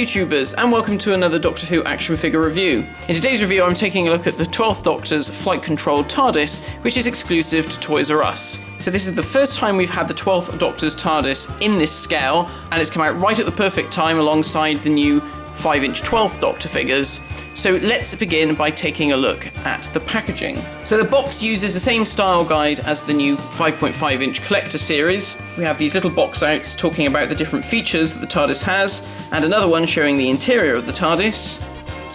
YouTubers, and welcome to another Doctor Who action figure review. In today's review I'm taking a look at the 12th Doctor's Flight Control TARDIS, which is exclusive to Toys R Us. So this is the first time we've had the 12th Doctor's TARDIS in this scale, and it's come out right at the perfect time alongside the new 5-inch 12th Doctor figures. So let's begin by taking a look at the packaging. So the box uses the same style guide as the new 5.5-inch collector series. We have these little box outs talking about the different features that the TARDIS has, and another one showing the interior of the TARDIS.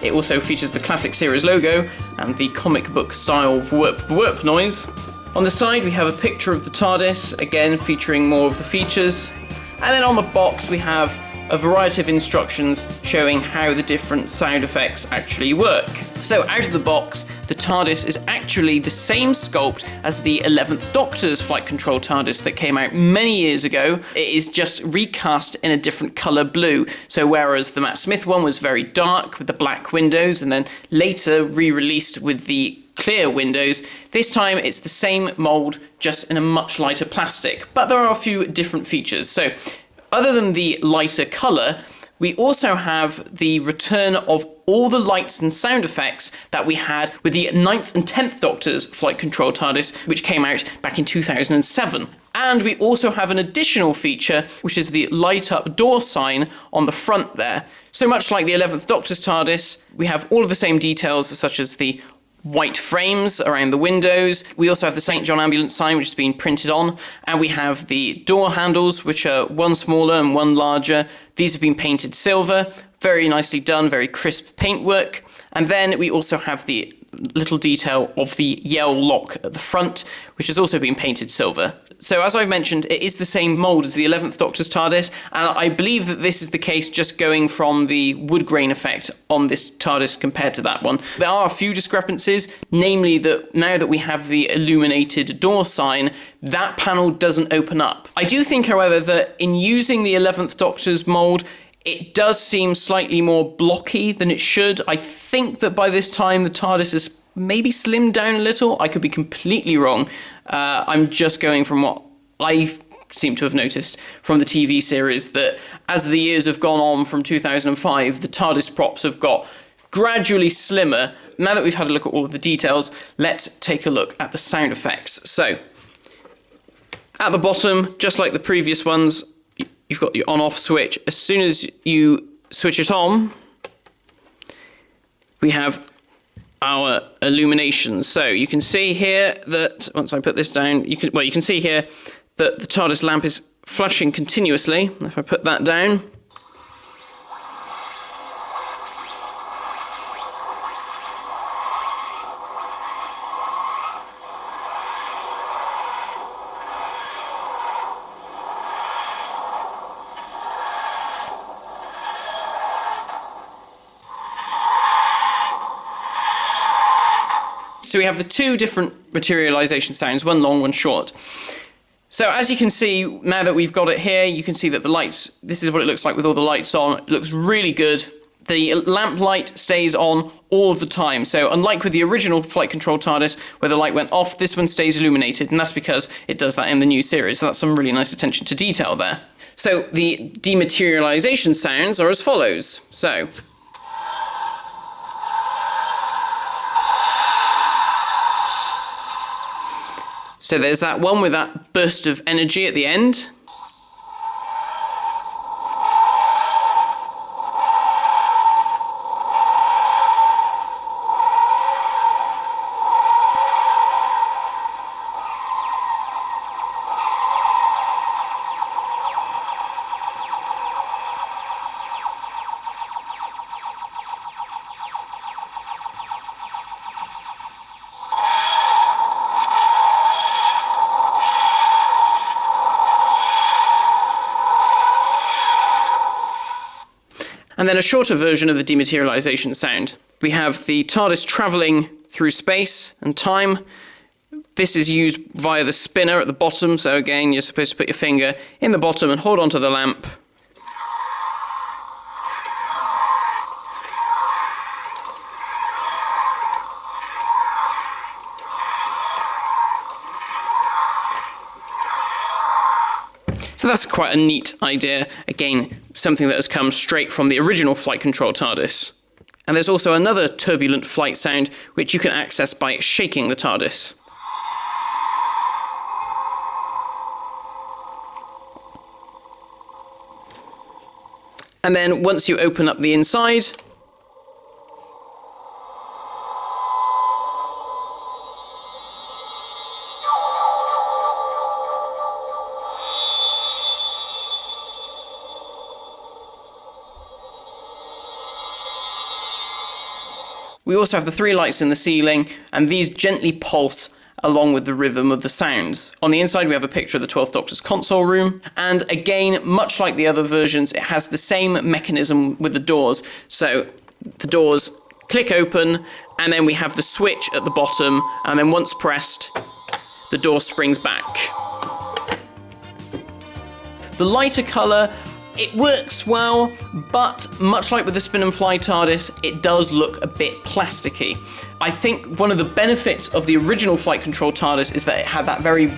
It also features the classic series logo and the comic book style VWRP noise. On the side we have a picture of the TARDIS, again featuring more of the features. And then on the box we have a variety of instructions showing how the different sound effects actually work. So out of the box, the TARDIS is actually the same sculpt as the 11th Doctor's Flight Control TARDIS that came out many years ago. It is just recast in a different colour blue. So whereas the Matt Smith one was very dark with the black windows and then later re-released with the clear windows, this time it's the same mould, just in a much lighter plastic. But there are a few different features. So other than the lighter colour, we also have the return of all the lights and sound effects that we had with the 9th and 10th Doctor's Flight Control TARDIS, which came out back in 2007. And we also have an additional feature, which is the light-up door sign on the front there. So much like the 11th Doctor's TARDIS, we have all of the same details, such as the white frames around the windows. We also have the St. John ambulance sign, which has been printed on, and we have the door handles, which are one smaller and one larger. These have been painted silver, very nicely done, very crisp paintwork. And then we also have the little detail of the Yell lock at the front, which has also been painted silver. So as I've mentioned, it is the same mould as the 11th Doctor's TARDIS, and I believe that this is the case just going from the wood grain effect on this TARDIS compared to that one. There are a few discrepancies, namely that now that we have the illuminated door sign, that panel doesn't open up. I do think, however, that in using the 11th Doctor's mould, it does seem slightly more blocky than it should. I think that by this time the TARDIS is maybe slimmed down a little. I could be completely wrong. I'm just going from what I seem to have noticed from the TV series, that as the years have gone on from 2005, the TARDIS props have got gradually slimmer. Now that we've had a look at all of the details, let's take a look at the sound effects. So, at the bottom, just like the previous ones, you've got the on-off switch. As soon as you switch it on, we have our illumination. So you can see here that, once I put this down, you can see here that the TARDIS lamp is flashing continuously. If I put that down, so we have the two different materialization sounds, one long, one short. So as you can see, now that we've got it here, you can see that the lights, this is what it looks like with all the lights on. It looks really good. The lamp light stays on all of the time. So unlike with the original Flight Control TARDIS, where the light went off, this one stays illuminated, and that's because it does that in the new series. So that's some really nice attention to detail there. So the dematerialization sounds are as follows. So there's that one with that burst of energy at the end. And then a shorter version of the dematerialization sound. We have the TARDIS travelling through space and time. This is used via the spinner at the bottom, so again, you're supposed to put your finger in the bottom and hold onto the lamp. So that's quite a neat idea. Again, something that has come straight from the original Flight Control TARDIS. And there's also another turbulent flight sound, which you can access by shaking the TARDIS. And then once you open up the inside, we also have the 3 lights in the ceiling, and these gently pulse along with the rhythm of the sounds. On the inside, we have a picture of the 12th Doctor's console room, and again, much like the other versions, it has the same mechanism with the doors. So the doors click open, and then we have the switch at the bottom, and then once pressed, the door springs back. The lighter colour, it works well, but much like with the Spin and Fly TARDIS, it does look a bit plasticky. I think one of the benefits of the original Flight Control TARDIS is that it had that very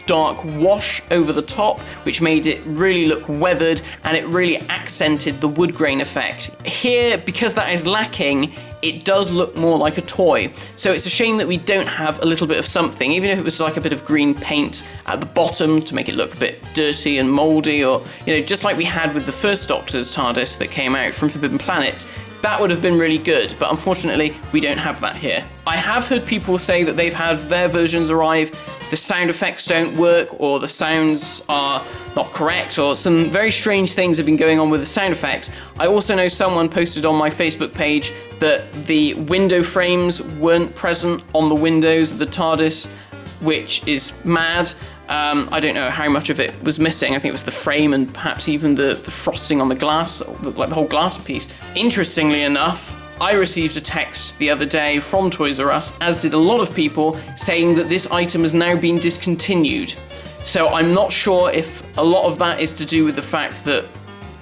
dark wash over the top, which made it really look weathered, and it really accented the wood grain effect. Here, because that is lacking, it does look more like a toy. So it's a shame that we don't have a little bit of something, even if it was like a bit of green paint at the bottom to make it look a bit dirty and mouldy, or, you know, just like we had with the first Doctor's TARDIS that came out from Forbidden Planet. That would have been really good, but unfortunately, we don't have that here. I have heard people say that they've had their versions arrive, the sound effects don't work, or the sounds are not correct, or some very strange things have been going on with the sound effects. I also know someone posted on my Facebook page that the window frames weren't present on the windows of the TARDIS, which is mad. I don't know how much of it was missing. I think it was the frame and perhaps even the frosting on the glass, like the whole glass piece. Interestingly enough, I received a text the other day from Toys R Us, as did a lot of people, saying that this item has now been discontinued. So I'm not sure if a lot of that is to do with the fact that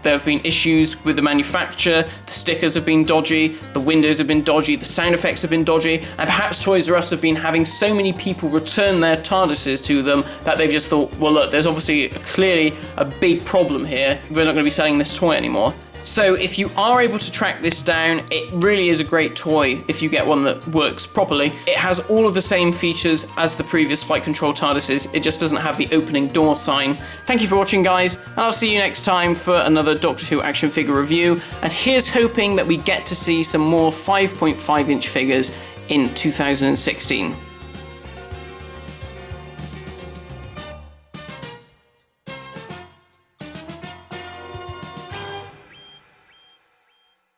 there have been issues with the manufacture, the stickers have been dodgy, the windows have been dodgy, the sound effects have been dodgy, and perhaps Toys R Us have been having so many people return their TARDISes to them that they've just thought, well look, there's obviously clearly a big problem here, we're not going to be selling this toy anymore. So if you are able to track this down, it really is a great toy if you get one that works properly. It has all of the same features as the previous Flight Control TARDISes, it just doesn't have the opening door sign. Thank you for watching, guys, and I'll see you next time for another Doctor Who action figure review, and here's hoping that we get to see some more 5.5-inch figures in 2016.